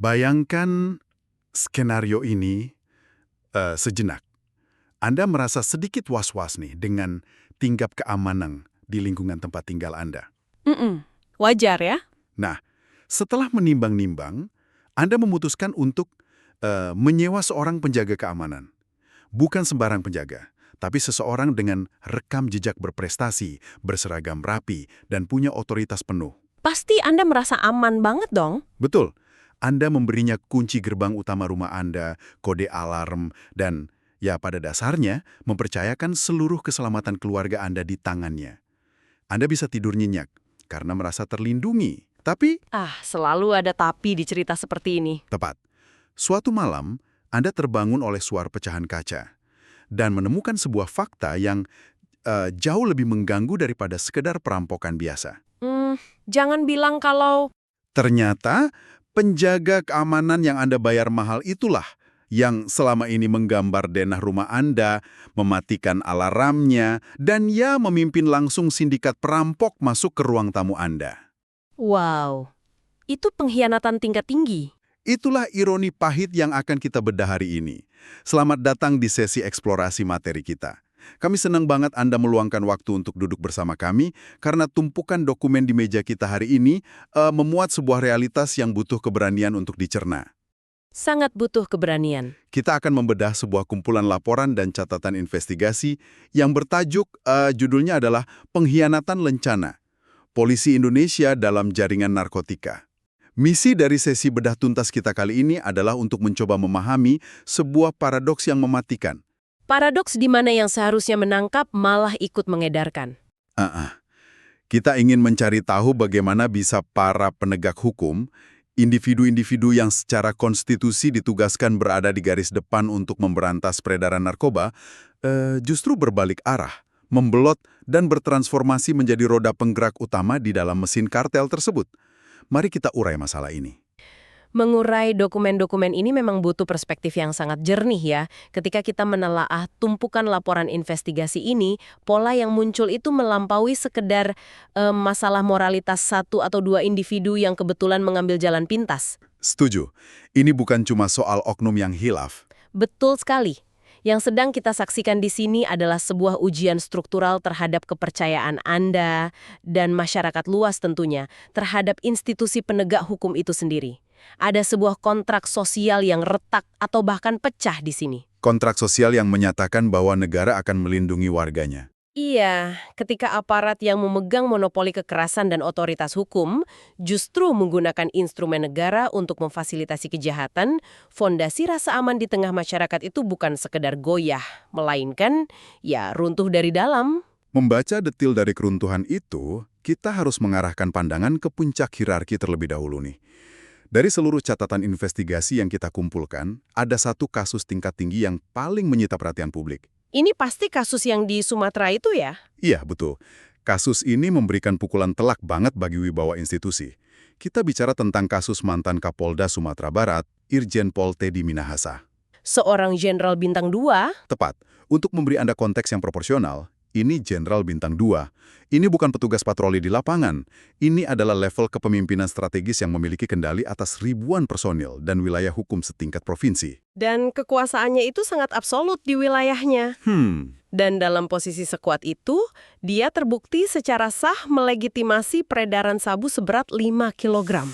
Bayangkan skenario ini sejenak. Anda merasa sedikit was-was nih dengan tingkat keamanan di lingkungan tempat tinggal Anda. Wajar ya? Nah, setelah menimbang-nimbang, Anda memutuskan untuk menyewa seorang penjaga keamanan. Bukan sembarang penjaga, tapi seseorang dengan rekam jejak berprestasi, berseragam rapi, dan punya otoritas penuh. Pasti Anda merasa aman banget dong? Betul. Anda memberinya kunci gerbang utama rumah Anda, kode alarm, dan ya pada dasarnya mempercayakan seluruh keselamatan keluarga Anda di tangannya. Anda bisa tidur nyenyak karena merasa terlindungi. Tapi, Selalu ada tapi di cerita seperti ini. tepat, suatu malam Anda terbangun oleh suara pecahan kaca dan menemukan sebuah fakta yang jauh lebih mengganggu daripada sekedar perampokan biasa. Jangan bilang kalau... Ternyata, penjaga keamanan yang Anda bayar mahal itulah yang selama ini menggambar denah rumah Anda, mematikan alarmnya, dan ya memimpin langsung sindikat perampok masuk ke ruang tamu Anda. Wow, itu pengkhianatan tingkat tinggi. Itulah ironi pahit yang akan kita bedah hari ini. Selamat datang di sesi eksplorasi materi kita. Kami senang banget Anda meluangkan waktu untuk duduk bersama kami, karena tumpukan dokumen di meja kita hari ini memuat sebuah realitas yang butuh keberanian untuk dicerna. Sangat butuh keberanian. Kita akan membedah sebuah kumpulan laporan dan catatan investigasi yang bertajuk, judulnya adalah Pengkhianatan Lencana, Polisi Indonesia dalam Jaringan Narkotika. Misi dari sesi bedah tuntas kita kali ini adalah untuk mencoba memahami sebuah paradoks yang mematikan. Paradoks di mana yang seharusnya menangkap malah ikut mengedarkan. Kita ingin mencari tahu bagaimana bisa para penegak hukum, individu-individu yang secara konstitusi ditugaskan berada di garis depan untuk memberantas peredaran narkoba, justru berbalik arah, membelot dan bertransformasi menjadi roda penggerak utama di dalam mesin kartel tersebut. Mari kita urai masalah ini. Mengurai dokumen-dokumen ini memang butuh perspektif yang sangat jernih ya. Ketika kita menelaah tumpukan laporan investigasi ini, pola yang muncul itu melampaui sekedar masalah moralitas satu atau dua individu yang kebetulan mengambil jalan pintas. Setuju. Ini bukan cuma soal oknum yang hilaf. Betul sekali. Yang sedang kita saksikan di sini adalah sebuah ujian struktural terhadap kepercayaan Anda dan masyarakat luas tentunya terhadap institusi penegak hukum itu sendiri. Ada sebuah kontrak sosial yang retak atau bahkan pecah di sini. Kontrak sosial yang menyatakan bahwa negara akan melindungi warganya. Iya, ketika aparat yang memegang monopoli kekerasan dan otoritas hukum justru menggunakan instrumen negara untuk memfasilitasi kejahatan, fondasi rasa aman di tengah masyarakat itu bukan sekedar goyah, melainkan ya runtuh dari dalam. Membaca detil dari keruntuhan itu, kita harus mengarahkan pandangan ke puncak hierarki terlebih dahulu nih. Dari seluruh catatan investigasi yang kita kumpulkan, ada satu kasus tingkat tinggi yang paling menyita perhatian publik. Ini pasti kasus yang di Sumatera itu ya? Iya, betul. Kasus ini memberikan pukulan telak banget bagi wibawa institusi. Kita bicara tentang kasus mantan Kapolda Sumatera Barat, Irjen Pol Teddy Minahasa. Seorang jenderal bintang 2? Tepat. Untuk memberi Anda konteks yang proporsional, ini Jenderal Bintang 2. Ini bukan petugas patroli di lapangan. Ini adalah level kepemimpinan strategis yang memiliki kendali atas ribuan personil dan wilayah hukum setingkat provinsi. Dan kekuasaannya itu sangat absolut di wilayahnya. Dan dalam posisi sekuat itu, dia terbukti secara sah melegitimasi peredaran sabu seberat 5 kilogram.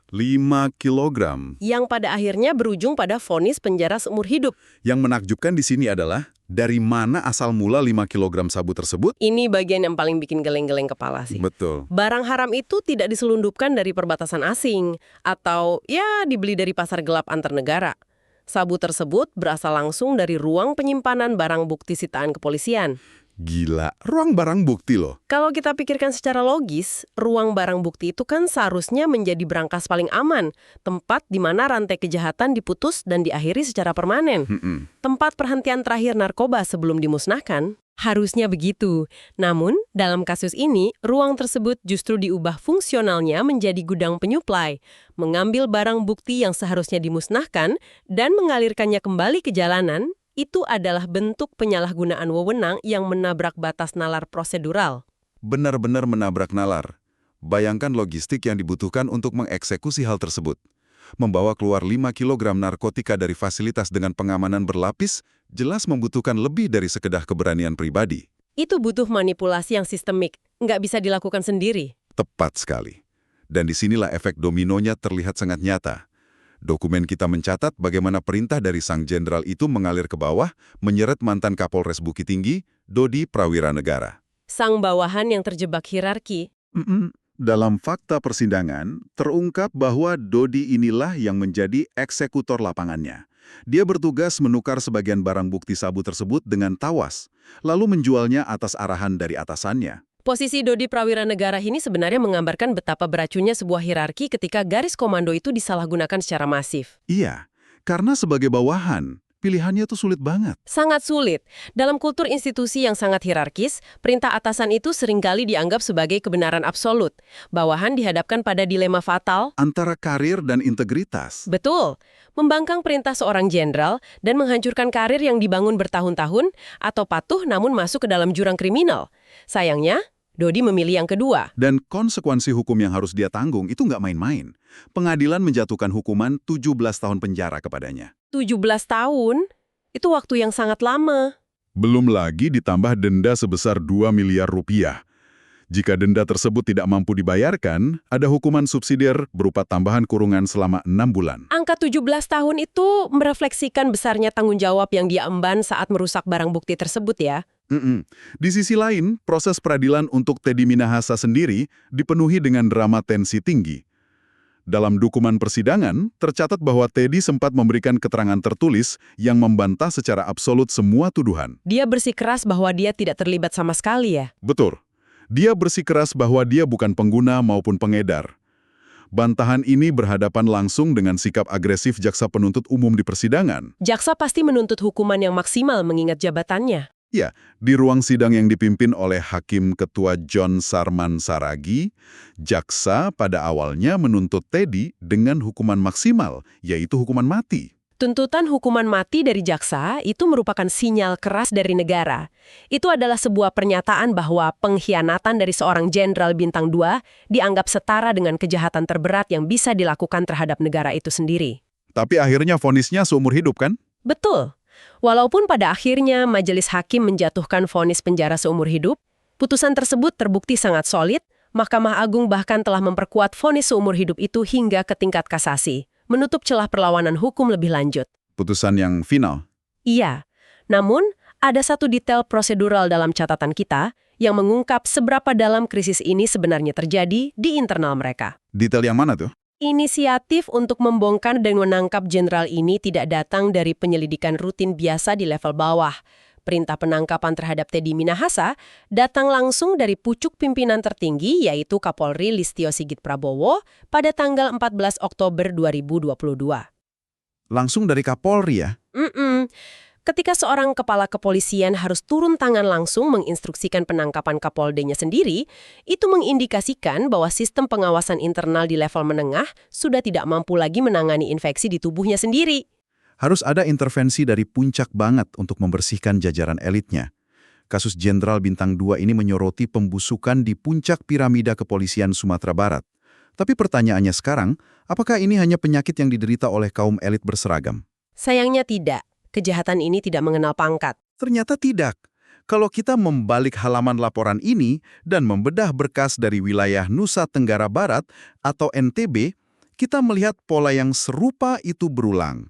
5 kilogram. Yang pada akhirnya berujung pada vonis penjara seumur hidup. Yang menakjubkan di sini adalah, dari mana asal mula 5 kilogram sabu tersebut? Ini bagian yang paling bikin geleng-geleng kepala sih. Betul. Barang haram itu tidak diselundupkan dari perbatasan asing, atau ya dibeli dari pasar gelap antar negara. Sabu tersebut berasal langsung dari ruang penyimpanan barang bukti sitaan kepolisian. Gila, ruang barang bukti loh. Kalau kita pikirkan secara logis, ruang barang bukti itu kan seharusnya menjadi berangkas paling aman, tempat di mana rantai kejahatan diputus dan diakhiri secara permanen. Tempat perhentian terakhir narkoba sebelum dimusnahkan. Harusnya begitu. Namun, dalam kasus ini, ruang tersebut justru diubah fungsionalnya menjadi gudang penyuplai, mengambil barang bukti yang seharusnya dimusnahkan dan mengalirkannya kembali ke jalanan. Itu adalah bentuk penyalahgunaan wewenang yang menabrak batas nalar prosedural. Benar-benar menabrak nalar. Bayangkan logistik yang dibutuhkan untuk mengeksekusi hal tersebut. Membawa keluar 5 kilogram narkotika dari fasilitas dengan pengamanan berlapis jelas membutuhkan lebih dari sekedar keberanian pribadi. Itu butuh manipulasi yang sistemik, nggak bisa dilakukan sendiri. Tepat sekali. Dan disinilah efek dominonya terlihat sangat nyata. Dokumen kita mencatat bagaimana perintah dari sang jenderal itu mengalir ke bawah, menyeret mantan Kapolres Bukit Tinggi, Dodi Prawiranegara. Sang bawahan yang terjebak hierarki. Dalam fakta persidangan, terungkap bahwa Dodi inilah yang menjadi eksekutor lapangannya. Dia bertugas menukar sebagian barang bukti sabu tersebut dengan tawas, lalu menjualnya atas arahan dari atasannya. Posisi Dodi Prawiranegara ini sebenarnya menggambarkan betapa beracunnya sebuah hierarki ketika garis komando itu disalahgunakan secara masif. Iya, karena sebagai bawahan, pilihannya tuh sulit banget. Sangat sulit. Dalam kultur institusi yang sangat hierarkis, perintah atasan itu seringkali dianggap sebagai kebenaran absolut. Bawahan dihadapkan pada dilema fatal. Antara karir dan integritas. Betul. Membangkang perintah seorang jenderal dan menghancurkan karir yang dibangun bertahun-tahun, atau patuh namun masuk ke dalam jurang kriminal. Sayangnya, Dodi memilih yang kedua. Dan konsekuensi hukum yang harus dia tanggung itu nggak main-main. Pengadilan menjatuhkan hukuman 17 tahun penjara kepadanya. 17 tahun? Itu waktu yang sangat lama. Belum lagi ditambah denda sebesar 2 miliar rupiah. Jika denda tersebut tidak mampu dibayarkan, ada hukuman subsidiar berupa tambahan kurungan selama 6 bulan. Angka 17 tahun itu merefleksikan besarnya tanggung jawab yang dia emban saat merusak barang bukti tersebut ya. Di sisi lain, proses peradilan untuk Teddy Minahasa sendiri dipenuhi dengan drama tensi tinggi. Dalam dokumen persidangan, tercatat bahwa Teddy sempat memberikan keterangan tertulis yang membantah secara absolut semua tuduhan. Dia bersikeras bahwa dia tidak terlibat sama sekali ya. Betul. Dia bersikeras bahwa dia bukan pengguna maupun pengedar. Bantahan ini berhadapan langsung dengan sikap agresif jaksa penuntut umum di persidangan. Jaksa pasti menuntut hukuman yang maksimal mengingat jabatannya. Ya, di ruang sidang yang dipimpin oleh Hakim Ketua John Sarman Saragi, jaksa pada awalnya menuntut Teddy dengan hukuman maksimal, yaitu hukuman mati. Tuntutan hukuman mati dari jaksa itu merupakan sinyal keras dari negara. Itu adalah sebuah pernyataan bahwa pengkhianatan dari seorang jenderal bintang 2 dianggap setara dengan kejahatan terberat yang bisa dilakukan terhadap negara itu sendiri. Tapi akhirnya vonisnya seumur hidup kan? Betul. Walaupun pada akhirnya majelis hakim menjatuhkan vonis penjara seumur hidup, putusan tersebut terbukti sangat solid. Mahkamah Agung bahkan telah memperkuat vonis seumur hidup itu hingga ke tingkat kasasi, menutup celah perlawanan hukum lebih lanjut. Putusan yang final? Iya. Namun, ada satu detail prosedural dalam catatan kita yang mengungkap seberapa dalam krisis ini sebenarnya terjadi di internal mereka. Detail yang mana tuh? Inisiatif untuk membongkar dan menangkap jenderal ini tidak datang dari penyelidikan rutin biasa di level bawah. Perintah penangkapan terhadap Teddy Minahasa datang langsung dari pucuk pimpinan tertinggi yaitu Kapolri Listio Sigit Prabowo pada tanggal 14 Oktober 2022. Langsung dari Kapolri ya? Ketika seorang kepala kepolisian harus turun tangan langsung menginstruksikan penangkapan Kapoldenya sendiri, itu mengindikasikan bahwa sistem pengawasan internal di level menengah sudah tidak mampu lagi menangani infeksi di tubuhnya sendiri. Harus ada intervensi dari puncak banget untuk membersihkan jajaran elitnya. Kasus Jenderal Bintang 2 ini menyoroti pembusukan di puncak piramida kepolisian Sumatera Barat. Tapi pertanyaannya sekarang, apakah ini hanya penyakit yang diderita oleh kaum elit berseragam? Sayangnya tidak. Kejahatan ini tidak mengenal pangkat. Ternyata tidak. Kalau kita membalik halaman laporan ini dan membedah berkas dari wilayah Nusa Tenggara Barat atau NTB, kita melihat pola yang serupa itu berulang.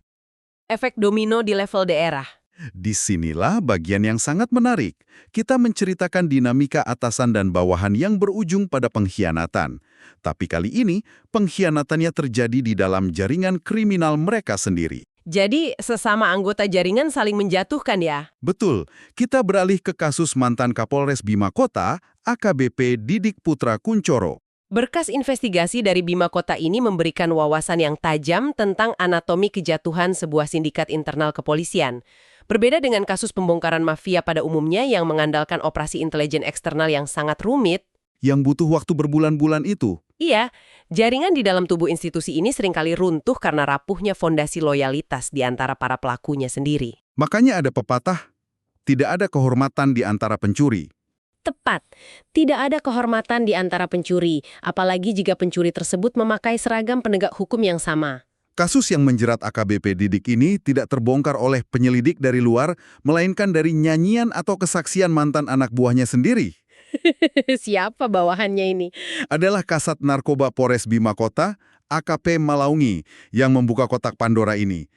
Efek domino di level daerah. Disinilah bagian yang sangat menarik. Kita menceritakan dinamika atasan dan bawahan yang berujung pada pengkhianatan. Tapi kali ini, pengkhianatannya terjadi di dalam jaringan kriminal mereka sendiri. Jadi, sesama anggota jaringan saling menjatuhkan ya? Betul. Kita beralih ke kasus mantan Kapolres Bima Kota, AKBP Didik Putra Kuncoro. Berkas investigasi dari Bima Kota ini memberikan wawasan yang tajam tentang anatomi kejatuhan sebuah sindikat internal kepolisian. Berbeda dengan kasus pembongkaran mafia pada umumnya yang mengandalkan operasi intelijen eksternal yang sangat rumit. Yang butuh waktu berbulan-bulan itu. Iya, jaringan di dalam tubuh institusi ini seringkali runtuh karena rapuhnya fondasi loyalitas di antara para pelakunya sendiri. Makanya ada pepatah, tidak ada kehormatan di antara pencuri. Tepat, tidak ada kehormatan di antara pencuri, apalagi jika pencuri tersebut memakai seragam penegak hukum yang sama. Kasus yang menjerat AKBP Didik ini tidak terbongkar oleh penyelidik dari luar, melainkan dari nyanyian atau kesaksian mantan anak buahnya sendiri. Siapa bawahannya ini? Adalah Kasat Narkoba Polres Bima Kota, AKP Malaungi, yang membuka kotak Pandora ini.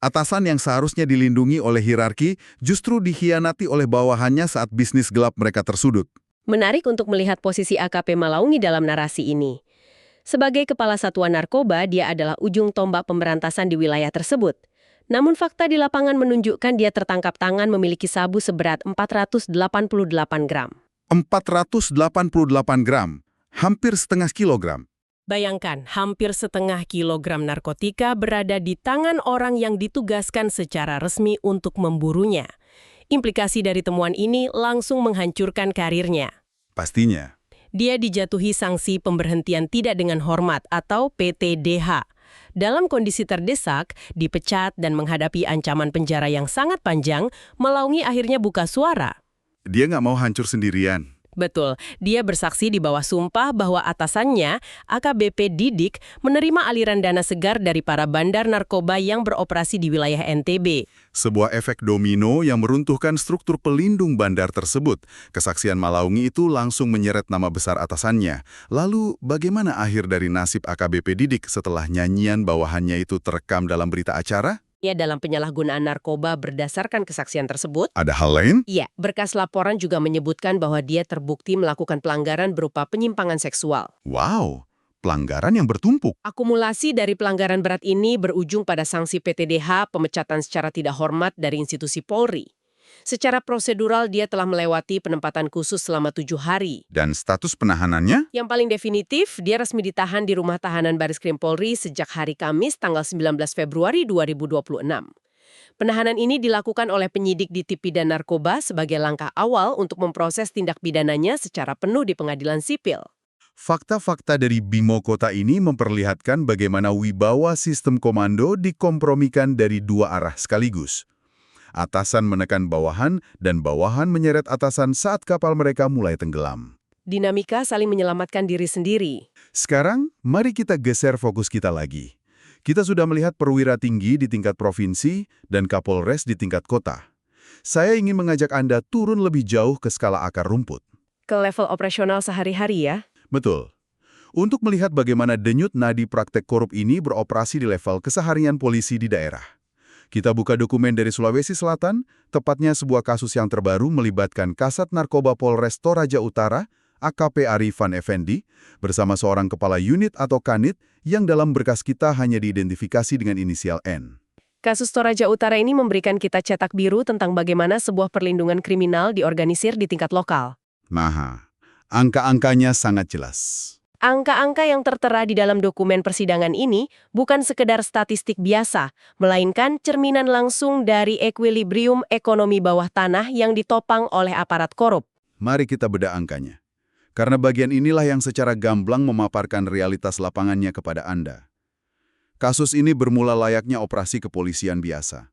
Atasan yang seharusnya dilindungi oleh hierarki justru dikhianati oleh bawahannya saat bisnis gelap mereka tersudut. Menarik untuk melihat posisi AKP Malaungi dalam narasi ini. Sebagai kepala satuan narkoba, dia adalah ujung tombak pemberantasan di wilayah tersebut. Namun fakta di lapangan menunjukkan dia tertangkap tangan memiliki sabu seberat 488 gram. 488 gram, hampir setengah kilogram. Bayangkan, hampir setengah kilogram narkotika berada di tangan orang yang ditugaskan secara resmi untuk memburunya. Implikasi dari temuan ini langsung menghancurkan karirnya. Pastinya. Dia dijatuhi sanksi pemberhentian tidak dengan hormat atau PTDH. Dalam kondisi terdesak, dipecat dan menghadapi ancaman penjara yang sangat panjang, Malaungi akhirnya buka suara. Dia nggak mau hancur sendirian. Betul, dia bersaksi di bawah sumpah bahwa atasannya, AKBP Didik, menerima aliran dana segar dari para bandar narkoba yang beroperasi di wilayah NTB. Sebuah efek domino yang meruntuhkan struktur pelindung bandar tersebut. Kesaksian Malaungi itu langsung menyeret nama besar atasannya. Lalu, bagaimana akhir dari nasib AKBP Didik setelah nyanyian bawahannya itu terekam dalam berita acara? Ya, dalam penyalahgunaan narkoba berdasarkan kesaksian tersebut. Ada hal lain? Iya, berkas laporan juga menyebutkan bahwa dia terbukti melakukan pelanggaran berupa penyimpangan seksual. Wow, pelanggaran yang bertumpuk. Akumulasi dari pelanggaran berat ini berujung pada sanksi PTDH, pemecatan secara tidak hormat dari institusi Polri. Secara prosedural, dia telah melewati penempatan khusus selama 7 hari. Dan status penahanannya? Yang paling definitif, dia resmi ditahan di rumah tahanan Bareskrim Polri sejak hari Kamis tanggal 19 Februari 2026. Penahanan ini dilakukan oleh penyidik di Tipidana Narkoba sebagai langkah awal untuk memproses tindak pidananya secara penuh di pengadilan sipil. Fakta-fakta dari Bimo Kota ini memperlihatkan bagaimana wibawa sistem komando dikompromikan dari dua arah sekaligus. Atasan menekan bawahan dan bawahan menyeret atasan saat kapal mereka mulai tenggelam. Dinamika saling menyelamatkan diri sendiri. Sekarang, mari kita geser fokus kita lagi. Kita sudah melihat perwira tinggi di tingkat provinsi dan Kapolres di tingkat kota. Saya ingin mengajak Anda turun lebih jauh ke skala akar rumput. Ke level operasional sehari-hari ya? Betul. Untuk melihat bagaimana denyut nadi praktek korup ini beroperasi di level keseharian polisi di daerah. Kita buka dokumen dari Sulawesi Selatan, tepatnya sebuah kasus yang terbaru melibatkan Kasat Narkoba Polres Toraja Utara, AKP Arifan Effendi, bersama seorang kepala unit atau kanit yang dalam berkas kita hanya diidentifikasi dengan inisial N. Kasus Toraja Utara ini memberikan kita cetak biru tentang bagaimana sebuah perlindungan kriminal diorganisir di tingkat lokal. Nah, angka-angkanya sangat jelas. Angka-angka yang tertera di dalam dokumen persidangan ini bukan sekedar statistik biasa, melainkan cerminan langsung dari ekuilibrium ekonomi bawah tanah yang ditopang oleh aparat korup. Mari kita bedah angkanya. Karena bagian inilah yang secara gamblang memaparkan realitas lapangannya kepada Anda. Kasus ini bermula layaknya operasi kepolisian biasa.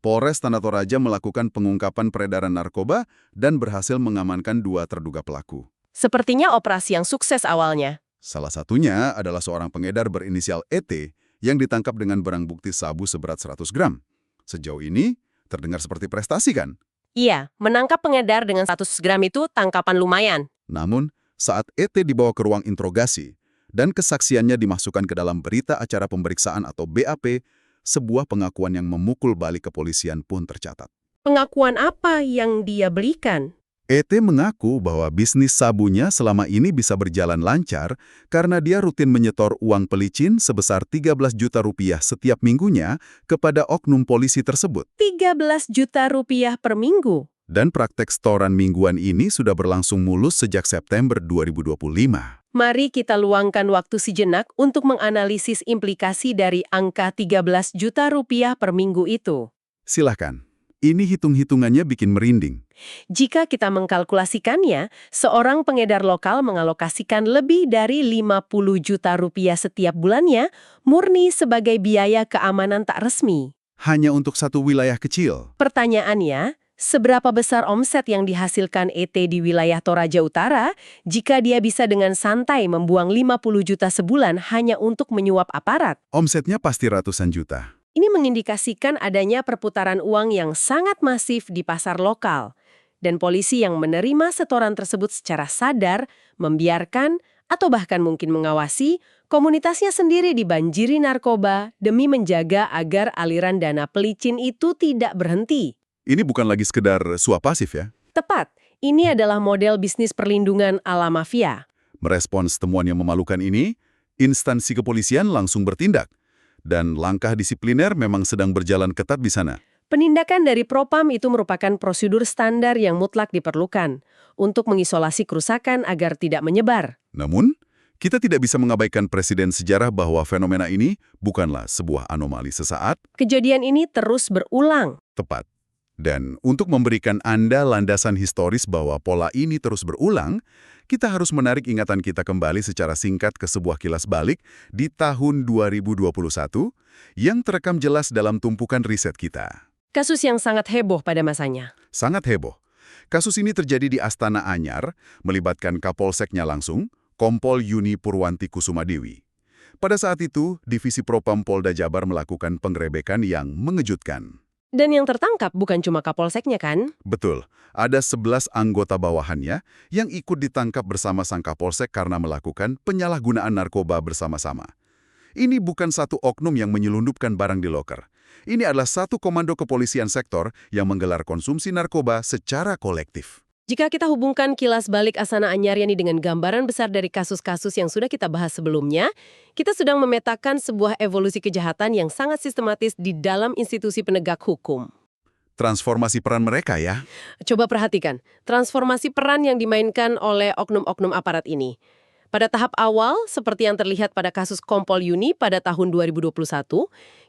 Polres Tanah Toraja melakukan pengungkapan peredaran narkoba dan berhasil mengamankan 2 terduga pelaku. Sepertinya operasi yang sukses awalnya. Salah satunya adalah seorang pengedar berinisial ET yang ditangkap dengan barang bukti sabu seberat 100 gram. Sejauh ini, terdengar seperti prestasi kan? Iya, menangkap pengedar dengan 100 gram itu tangkapan lumayan. Namun, saat ET dibawa ke ruang interogasi dan kesaksiannya dimasukkan ke dalam berita acara pemeriksaan atau BAP, sebuah pengakuan yang memukul balik kepolisian pun tercatat. Pengakuan apa yang dia belikan? ET mengaku bahwa bisnis sabunya selama ini bisa berjalan lancar karena dia rutin menyetor uang pelicin sebesar 13 juta rupiah setiap minggunya kepada oknum polisi tersebut. 13 juta rupiah per minggu. Dan praktek setoran mingguan ini sudah berlangsung mulus sejak September 2025. Mari kita luangkan waktu sejenak untuk menganalisis implikasi dari angka 13 juta rupiah per minggu itu. Silahkan. Ini hitung-hitungannya bikin merinding. Jika kita mengkalkulasikannya, seorang pengedar lokal mengalokasikan lebih dari 50 juta rupiah setiap bulannya murni sebagai biaya keamanan tak resmi. Hanya untuk satu wilayah kecil. Pertanyaannya, Seberapa besar omset yang dihasilkan ET di wilayah Toraja Utara jika dia bisa dengan santai membuang 50 juta sebulan hanya untuk menyuap aparat? Omsetnya pasti ratusan juta. Ini mengindikasikan adanya perputaran uang yang sangat masif di pasar lokal. Dan polisi yang menerima setoran tersebut secara sadar, membiarkan, atau bahkan mungkin mengawasi, komunitasnya sendiri dibanjiri narkoba demi menjaga agar aliran dana pelicin itu tidak berhenti. Ini bukan lagi sekedar suap pasif ya. Tepat, ini adalah model bisnis perlindungan ala mafia. Merespons temuan yang memalukan ini, instansi kepolisian langsung bertindak. Dan langkah disipliner memang sedang berjalan ketat di sana. Penindakan dari Propam itu merupakan prosedur standar yang mutlak diperlukan untuk mengisolasi kerusakan agar tidak menyebar. Namun, kita tidak bisa mengabaikan presiden sejarah bahwa fenomena ini bukanlah sebuah anomali sesaat. Kejadian ini terus berulang. Tepat. Dan untuk memberikan Anda landasan historis bahwa pola ini terus berulang, kita harus menarik ingatan kita kembali secara singkat ke sebuah kilas balik di tahun 2021 yang terekam jelas dalam tumpukan riset kita. Kasus yang sangat heboh pada masanya. Sangat heboh. Kasus ini terjadi di Astana Anyar, melibatkan Kapolseknya langsung, Kompol Yuni Purwanti Kusumadewi. Pada saat itu, Divisi Propam Polda Jabar melakukan penggerebekan yang mengejutkan. Dan yang tertangkap bukan cuma Kapolseknya kan? Betul, ada 11 anggota bawahannya yang ikut ditangkap bersama sang Kapolsek karena melakukan penyalahgunaan narkoba bersama-sama. Ini bukan satu oknum yang menyelundupkan barang di loker. Ini adalah satu komando kepolisian sektor yang menggelar konsumsi narkoba secara kolektif. Jika kita hubungkan kilas balik Astana Anyar ini dengan gambaran besar dari kasus-kasus yang sudah kita bahas sebelumnya, kita sedang memetakan sebuah evolusi kejahatan yang sangat sistematis di dalam institusi penegak hukum. Transformasi peran mereka ya. Coba perhatikan, transformasi peran yang dimainkan oleh oknum-oknum aparat ini. Pada tahap awal, seperti yang terlihat pada kasus Kompol Yuni pada tahun 2021,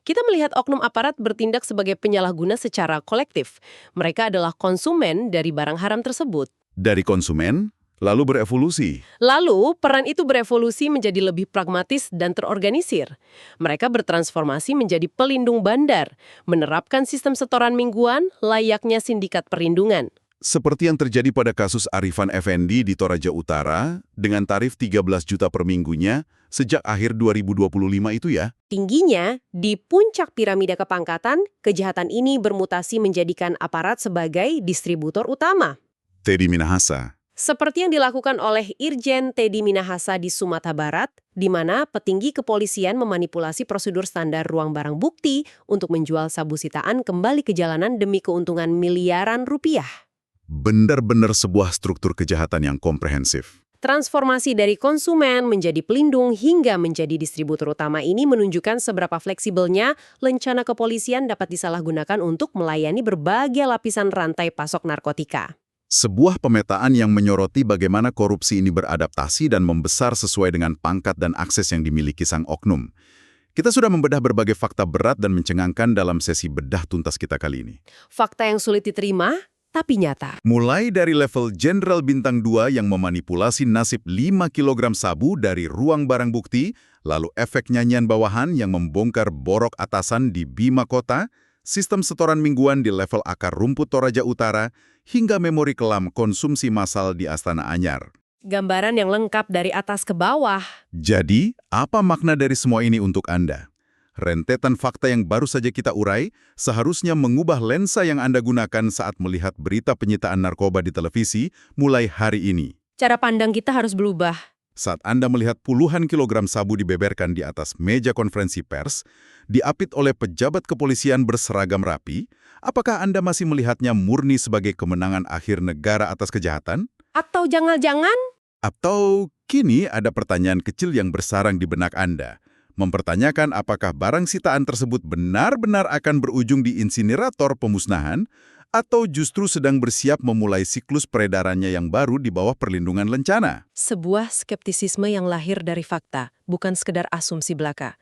kita melihat oknum aparat bertindak sebagai penyalahguna secara kolektif. Mereka adalah konsumen dari barang haram tersebut. Dari konsumen, lalu berevolusi. Lalu, peran itu berevolusi menjadi lebih pragmatis dan terorganisir. Mereka bertransformasi menjadi pelindung bandar, menerapkan sistem setoran mingguan layaknya sindikat perlindungan. Seperti yang terjadi pada kasus Arifan Effendi di Toraja Utara dengan tarif 13 juta per minggunya sejak akhir 2025 itu ya. Tingginya, di puncak piramida kepangkatan, kejahatan ini bermutasi menjadikan aparat sebagai distributor utama. Teddy Minahasa. Seperti yang dilakukan oleh Irjen Teddy Minahasa di Sumatera Barat, di mana petinggi kepolisian memanipulasi prosedur standar ruang barang bukti untuk menjual sabu sitaan kembali ke jalanan demi keuntungan miliaran rupiah. Benar-benar sebuah struktur kejahatan yang komprehensif. Transformasi dari konsumen menjadi pelindung hingga menjadi distributor utama ini menunjukkan seberapa fleksibelnya lencana kepolisian dapat disalahgunakan untuk melayani berbagai lapisan rantai pasok narkotika. Sebuah pemetaan yang menyoroti bagaimana korupsi ini beradaptasi dan membesar sesuai dengan pangkat dan akses yang dimiliki sang oknum. Kita sudah membedah berbagai fakta berat dan mencengangkan dalam sesi bedah tuntas kita kali ini. Fakta yang sulit diterima, tapi nyata. Mulai dari level Jenderal Bintang 2 yang memanipulasi nasib 5 kg sabu dari ruang barang bukti, lalu efek nyanyian bawahan yang membongkar borok atasan di Bima Kota, sistem setoran mingguan di level akar rumput Toraja Utara, hingga memori kelam konsumsi massal di Astana Anyar. Gambaran yang lengkap dari atas ke bawah. Jadi, apa makna dari semua ini untuk Anda? Rentetan fakta yang baru saja kita urai seharusnya mengubah lensa yang Anda gunakan saat melihat berita penyitaan narkoba di televisi mulai hari ini. Cara pandang kita harus berubah. Saat Anda melihat puluhan kilogram sabu dibeberkan di atas meja konferensi pers, diapit oleh pejabat kepolisian berseragam rapi, apakah Anda masih melihatnya murni sebagai kemenangan akhir negara atas kejahatan? Atau jangan-jangan? Atau kini ada pertanyaan kecil yang bersarang di benak Anda, mempertanyakan apakah barang sitaan tersebut benar-benar akan berujung di insinerator pemusnahan atau justru sedang bersiap memulai siklus peredarannya yang baru di bawah perlindungan lencana. Sebuah skeptisisme yang lahir dari fakta, bukan sekedar asumsi belaka.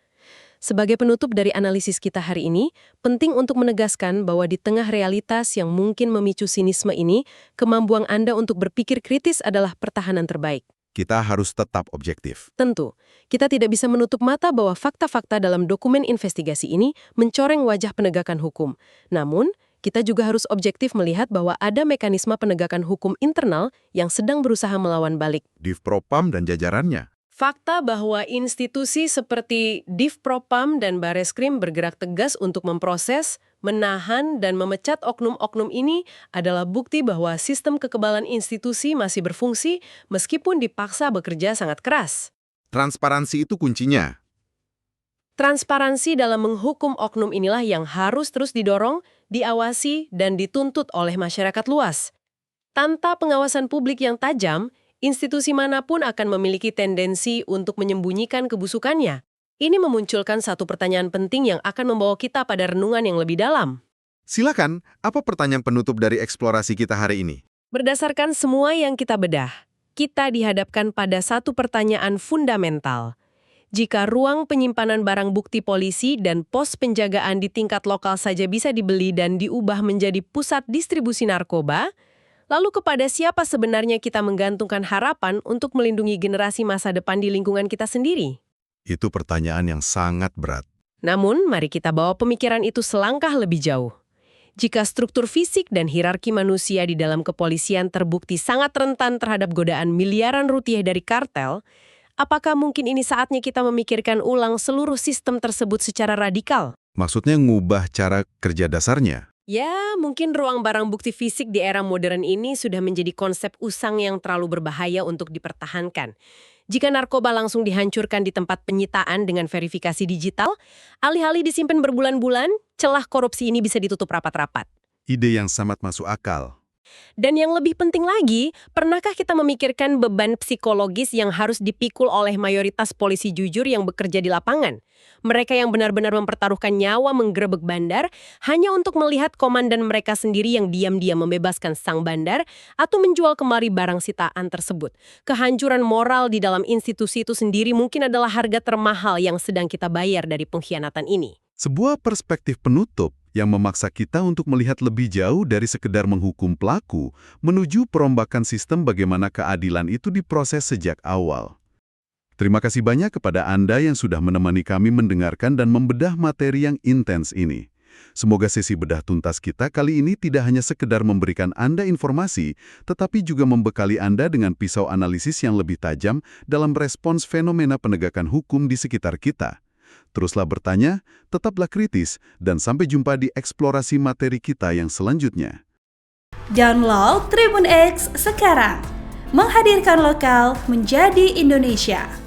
Sebagai penutup dari analisis kita hari ini, penting untuk menegaskan bahwa di tengah realitas yang mungkin memicu sinisme ini, kemampuan Anda untuk berpikir kritis adalah pertahanan terbaik. Kita harus tetap objektif. Tentu, kita tidak bisa menutup mata bahwa fakta-fakta dalam dokumen investigasi ini mencoreng wajah penegakan hukum. Namun, kita juga harus objektif melihat bahwa ada mekanisme penegakan hukum internal yang sedang berusaha melawan balik. Divpropam dan jajarannya. Fakta bahwa institusi seperti Divpropam dan Bareskrim bergerak tegas untuk memproses, menahan, dan memecat oknum-oknum ini adalah bukti bahwa sistem kekebalan institusi masih berfungsi meskipun dipaksa bekerja sangat keras. Transparansi itu kuncinya. Transparansi dalam menghukum oknum inilah yang harus terus didorong, diawasi, dan dituntut oleh masyarakat luas. Tanpa pengawasan publik yang tajam, institusi manapun akan memiliki tendensi untuk menyembunyikan kebusukannya. Ini memunculkan satu pertanyaan penting yang akan membawa kita pada renungan yang lebih dalam. Silakan, apa pertanyaan penutup dari eksplorasi kita hari ini? Berdasarkan semua yang kita bedah, kita dihadapkan pada satu pertanyaan fundamental. Jika ruang penyimpanan barang bukti polisi dan pos penjagaan di tingkat lokal saja bisa dibeli dan diubah menjadi pusat distribusi narkoba, lalu kepada siapa sebenarnya kita menggantungkan harapan untuk melindungi generasi masa depan di lingkungan kita sendiri? Itu pertanyaan yang sangat berat. Namun, mari kita bawa pemikiran itu selangkah lebih jauh. Jika struktur fisik dan hierarki manusia di dalam kepolisian terbukti sangat rentan terhadap godaan miliaran rupiah dari kartel, apakah mungkin ini saatnya kita memikirkan ulang seluruh sistem tersebut secara radikal? Maksudnya ngubah cara kerja dasarnya? Ya, mungkin ruang barang bukti fisik di era modern ini sudah menjadi konsep usang yang terlalu berbahaya untuk dipertahankan. Jika narkoba langsung dihancurkan di tempat penyitaan dengan verifikasi digital, alih-alih disimpan berbulan-bulan, celah korupsi ini bisa ditutup rapat-rapat. Ide yang sangat masuk akal. Dan yang lebih penting lagi, pernahkah kita memikirkan beban psikologis yang harus dipikul oleh mayoritas polisi jujur yang bekerja di lapangan? Mereka yang benar-benar mempertaruhkan nyawa menggerebek bandar hanya untuk melihat komandan mereka sendiri yang diam-diam membebaskan sang bandar atau menjual kembali barang sitaan tersebut. Kehancuran moral di dalam institusi itu sendiri mungkin adalah harga termahal yang sedang kita bayar dari pengkhianatan ini. Sebuah perspektif penutup yang memaksa kita untuk melihat lebih jauh dari sekedar menghukum pelaku menuju perombakan sistem bagaimana keadilan itu diproses sejak awal. Terima kasih banyak kepada Anda yang sudah menemani kami mendengarkan dan membedah materi yang intens ini. Semoga sesi bedah tuntas kita kali ini tidak hanya sekedar memberikan Anda informasi, tetapi juga membekali Anda dengan pisau analisis yang lebih tajam dalam respons fenomena penegakan hukum di sekitar kita. Teruslah bertanya, tetaplah kritis, dan sampai jumpa di eksplorasi materi kita yang selanjutnya. Download Tribun X sekarang, menghadirkan lokal menjadi Indonesia.